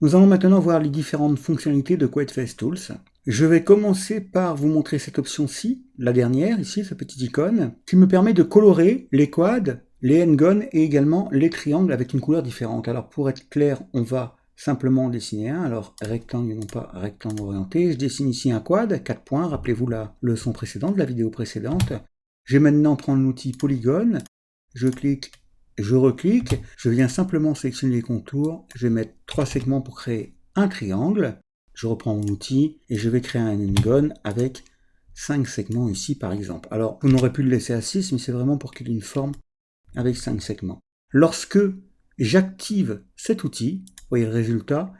Nous allons maintenant voir les différentes fonctionnalités de Quad Face Tools. Je vais commencer par vous montrer cette option-ci, la dernière, ici, cette petite icône, qui me permet de colorer les quads, les n-gons et également les triangles avec une couleur différente. Alors pour être clair, on va simplement dessiner un, alors rectangle et non pas rectangle orienté. Je dessine ici un quad, 4 points, rappelez-vous la leçon précédente, la vidéo précédente. Je vais maintenant prendre l'outil polygone, je clique, je reclique, je viens simplement sélectionner les contours, je vais mettre 3 segments pour créer un triangle, je reprends mon outil et je vais créer un n-gon avec 5 segments ici par exemple. Alors vous n'aurez pu le laisser à 6, mais c'est vraiment pour qu'il ait une forme avec 5 segments. Lorsque j'active cet outil, vous voyez le résultat,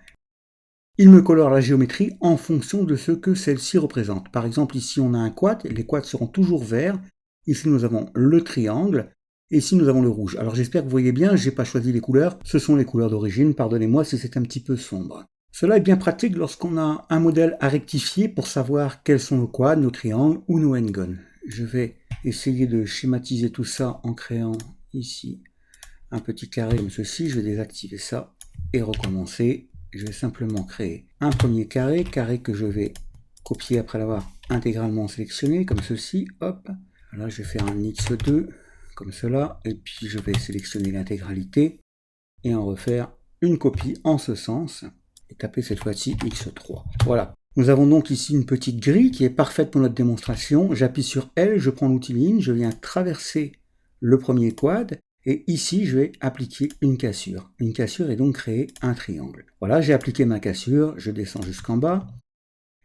il me colore la géométrie en fonction de ce que celle-ci représente. Par exemple ici on a un quad, les quads seront toujours verts, ici nous avons le triangle, et ici nous avons le rouge. Alors j'espère que vous voyez bien, je n'ai pas choisi les couleurs, ce sont les couleurs d'origine, pardonnez-moi si c'est un petit peu sombre. Cela est bien pratique lorsqu'on a un modèle à rectifier pour savoir quels sont nos quads, nos triangles ou nos n-gons. Je vais essayer de schématiser tout ça en créant ici un petit carré comme ceci. Je vais désactiver ça et recommencer. Je vais simplement créer un premier carré, que je vais copier après l'avoir intégralement sélectionné comme ceci. Hop. Là, je vais faire un X2 comme cela et puis je vais sélectionner l'intégralité et en refaire une copie en ce sens et taper cette fois-ci X3. Voilà. Nous avons donc ici une petite grille qui est parfaite pour notre démonstration. J'appuie sur L, je prends l'outil ligne, je viens traverser le premier quad et ici je vais appliquer une cassure. Une cassure et donc créer un triangle. Voilà, j'ai appliqué ma cassure, je descends jusqu'en bas.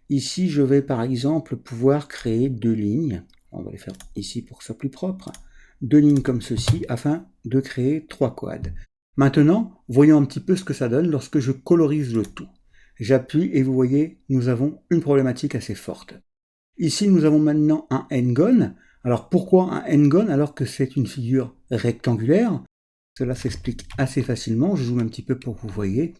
Ici je vais par exemple pouvoir créer 2 lignes. On va les faire ici pour que ce soit plus propre. 2 lignes comme ceci afin de créer 3 quads. Maintenant, voyons un petit peu ce que ça donne lorsque je colorise le tout. J'appuie et vous voyez, nous avons une problématique assez forte. Ici, nous avons maintenant un n-gon. Alors pourquoi un n-gon alors que c'est une figure rectangulaire? Cela s'explique assez facilement, je zoome un petit peu pour que vous voyez.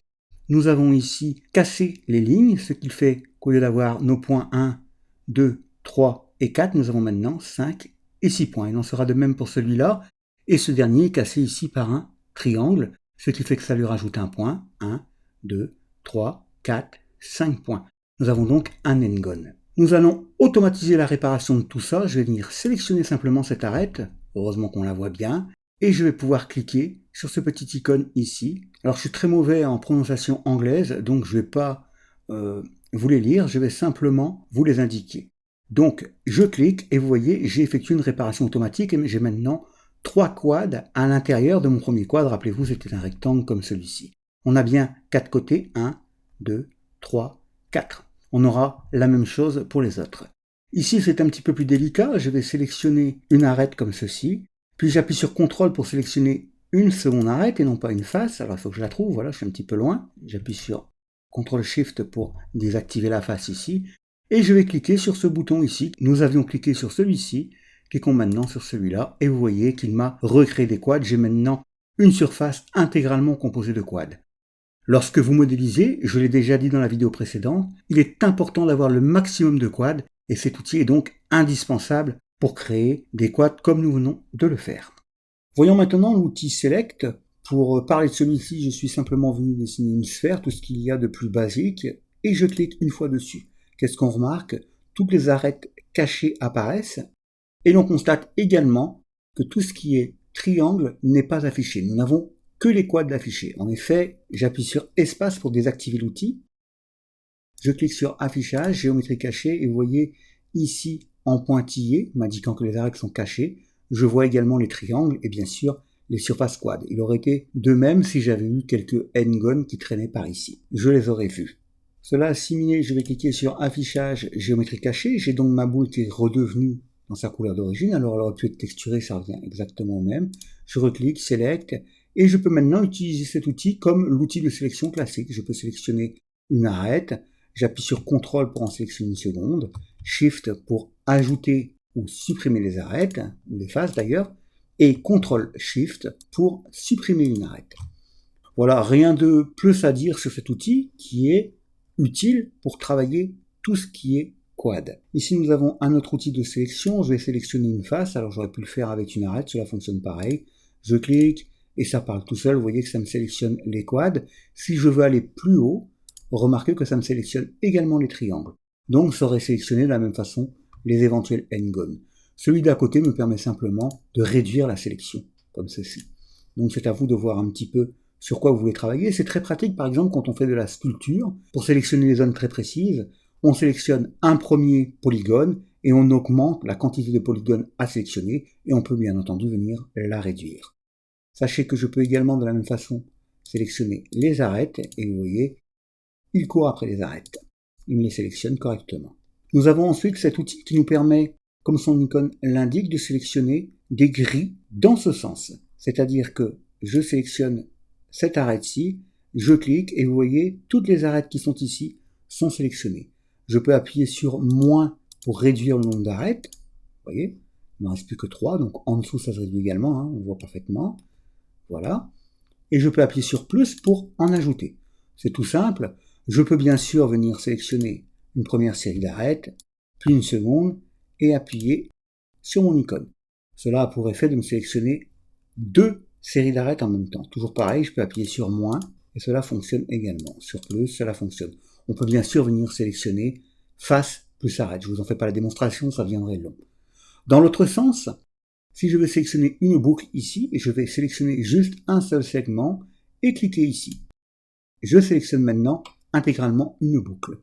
Nous avons ici cassé les lignes, ce qui fait qu'au lieu d'avoir nos points 1, 2, 3 et 4, nous avons maintenant 5 et 6 points. Il en sera de même pour celui-là. Et ce dernier est cassé ici par un triangle, ce qui fait que ça lui rajoute un point. 1, 2, 3, 4, 5 points. Nous avons donc un n-gon. Nous allons automatiser la réparation de tout ça. Je vais venir sélectionner simplement cette arête. Heureusement qu'on la voit bien. Et je vais pouvoir cliquer sur ce petit icône ici. Alors je suis très mauvais en prononciation anglaise, donc je ne vais pas vous les lire, je vais simplement vous les indiquer. Donc je clique et vous voyez, j'ai effectué une réparation automatique et j'ai maintenant 3 quads à l'intérieur de mon premier quad. Rappelez-vous, c'était un rectangle comme celui-ci. On a bien 4 côtés, 1, 2, 3, 4. On aura la même chose pour les autres. Ici, c'est un petit peu plus délicat. Je vais sélectionner une arête comme ceci. Puis j'appuie sur CTRL pour sélectionner une seconde arête et non pas une face. Alors il faut que je la trouve, voilà, je suis un petit peu loin. J'appuie sur CTRL-SHIFT pour désactiver la face ici. Et je vais cliquer sur ce bouton ici. Nous avions cliqué sur celui-ci. Cliquons maintenant sur celui-là. Et vous voyez qu'il m'a recréé des quads. J'ai maintenant une surface intégralement composée de quads. Lorsque vous modélisez, je l'ai déjà dit dans la vidéo précédente, il est important d'avoir le maximum de quads. Et cet outil est donc indispensable pour créer des quads comme nous venons de le faire. Voyons maintenant l'outil Select. Pour parler de celui-ci, je suis simplement venu dessiner une sphère, tout ce qu'il y a de plus basique, et je clique une fois dessus. Qu'est-ce qu'on remarque? Toutes les arêtes cachées apparaissent, et l'on constate également que tout ce qui est triangle n'est pas affiché. Nous n'avons que les quads affichés. En effet, j'appuie sur Espace pour désactiver l'outil. Je clique sur Affichage, Géométrie cachée, et vous voyez ici en pointillé, m'indiquant que les arêtes sont cachées. Je vois également les triangles et bien sûr les surfaces quads. Il aurait été de même si j'avais eu quelques n-gon qui traînaient par ici. Je les aurais vus. Cela assimilé, je vais cliquer sur Affichage, Géométrie cachée. J'ai donc ma boule qui est redevenue dans sa couleur d'origine. Alors elle aurait pu être texturée, ça revient exactement au même. Je reclique, Select, et je peux maintenant utiliser cet outil comme l'outil de sélection classique. Je peux sélectionner une arête. J'appuie sur CTRL pour en sélectionner une seconde, SHIFT pour ajouter ou supprimer les arêtes, ou les faces d'ailleurs, et CTRL-SHIFT pour supprimer une arête. Voilà, rien de plus à dire sur cet outil qui est utile pour travailler tout ce qui est quad. Ici nous avons un autre outil de sélection, je vais sélectionner une face, alors j'aurais pu le faire avec une arête, cela fonctionne pareil. Je clique, et ça parle tout seul, vous voyez que ça me sélectionne les quads. Si je veux aller plus haut, remarquez que ça me sélectionne également les triangles. Donc ça aurait sélectionné de la même façon les éventuels n-gon. Celui d'à côté me permet simplement de réduire la sélection, comme ceci. Donc c'est à vous de voir un petit peu sur quoi vous voulez travailler. C'est très pratique par exemple quand on fait de la sculpture. Pour sélectionner les zones très précises, on sélectionne un premier polygone et on augmente la quantité de polygones à sélectionner et on peut bien entendu venir la réduire. Sachez que je peux également de la même façon sélectionner les arêtes et vous voyez, il court après les arêtes. Il me les sélectionne correctement. Nous avons ensuite cet outil qui nous permet, comme son icône l'indique, de sélectionner des grilles dans ce sens. C'est-à-dire que je sélectionne cette arête-ci, je clique et vous voyez, toutes les arêtes qui sont ici sont sélectionnées. Je peux appuyer sur moins pour réduire le nombre d'arêtes. Vous voyez, il ne me reste plus que 3, donc en dessous ça se réduit également, on voit parfaitement. Voilà. Et je peux appuyer sur plus pour en ajouter. C'est tout simple. Je peux bien sûr venir sélectionner une première série d'arêtes, puis une seconde, et appuyer sur mon icône. Cela a pour effet de me sélectionner 2 séries d'arêtes en même temps. Toujours pareil, je peux appuyer sur moins, et cela fonctionne également. Sur plus, cela fonctionne. On peut bien sûr venir sélectionner face plus arête. Je ne vous en fais pas la démonstration, ça viendrait long. Dans l'autre sens, si je veux sélectionner une boucle ici, et je vais sélectionner juste un seul segment, et cliquer ici. Je sélectionne maintenant intégralement une boucle.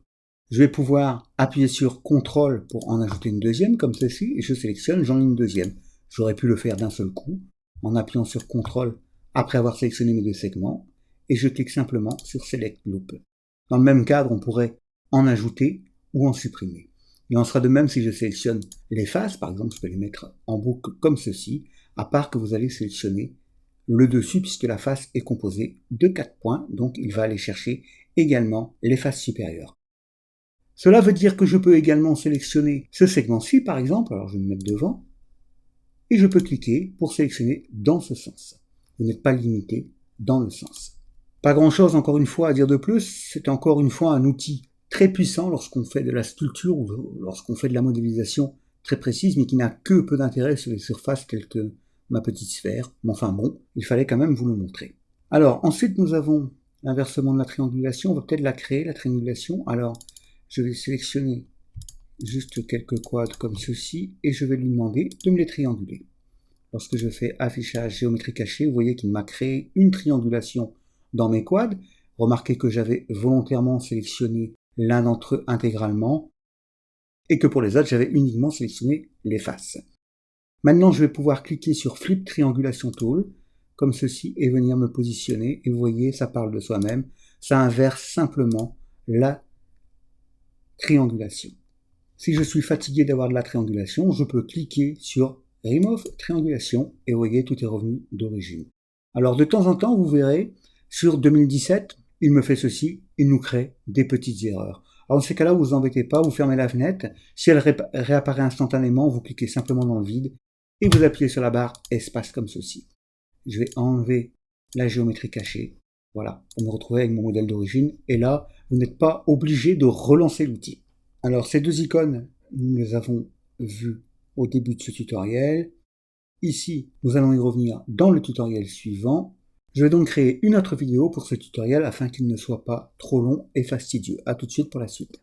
Je vais pouvoir appuyer sur CTRL pour en ajouter une deuxième, comme ceci, et je sélectionne, j'en ai une deuxième. J'aurais pu le faire d'un seul coup, en appuyant sur CTRL après avoir sélectionné mes 2 segments, et je clique simplement sur Select Loop. Dans le même cadre, on pourrait en ajouter ou en supprimer. Il en sera de même si je sélectionne les faces, par exemple, je peux les mettre en boucle comme ceci, à part que vous allez sélectionner le dessus, puisque la face est composée de 4 points, donc il va aller chercher également les faces supérieures. Cela veut dire que je peux également sélectionner ce segment-ci, par exemple, alors je vais me mettre devant, et je peux cliquer pour sélectionner dans ce sens. Vous n'êtes pas limité dans le sens. Pas grand-chose, encore une fois, à dire de plus, c'est encore une fois un outil très puissant lorsqu'on fait de la sculpture ou lorsqu'on fait de la modélisation très précise, mais qui n'a que peu d'intérêt sur les surfaces telles que ma petite sphère. Mais enfin bon, il fallait quand même vous le montrer. Alors, ensuite, nous avons l'inversement de la triangulation. On va peut-être la créer, la triangulation. Alors, je vais sélectionner juste quelques quads comme ceci, et je vais lui demander de me les trianguler. Lorsque je fais affichage géométrie cachée, vous voyez qu'il m'a créé une triangulation dans mes quads. Remarquez que j'avais volontairement sélectionné l'un d'entre eux intégralement, et que pour les autres, j'avais uniquement sélectionné les faces. Maintenant, je vais pouvoir cliquer sur Flip Triangulation Tool, comme ceci, et venir me positionner, et vous voyez, ça parle de soi-même, ça inverse simplement la triangulation. Si je suis fatigué d'avoir de la triangulation, je peux cliquer sur Remove Triangulation, et vous voyez, tout est revenu d'origine. Alors, de temps en temps, vous verrez, sur 2017, il me fait ceci, il nous crée des petites erreurs. Alors, dans ces cas-là, vous vous embêtez pas, vous fermez la fenêtre. Si elle réapparaît instantanément, vous cliquez simplement dans le vide et vous appuyez sur la barre espace comme ceci. Je vais enlever la géométrie cachée. Voilà, on me retrouve avec mon modèle d'origine. Et là, vous n'êtes pas obligé de relancer l'outil. Alors, ces 2 icônes, nous les avons vues au début de ce tutoriel. Ici, nous allons y revenir dans le tutoriel suivant. Je vais donc créer une autre vidéo pour ce tutoriel afin qu'il ne soit pas trop long et fastidieux. A tout de suite pour la suite.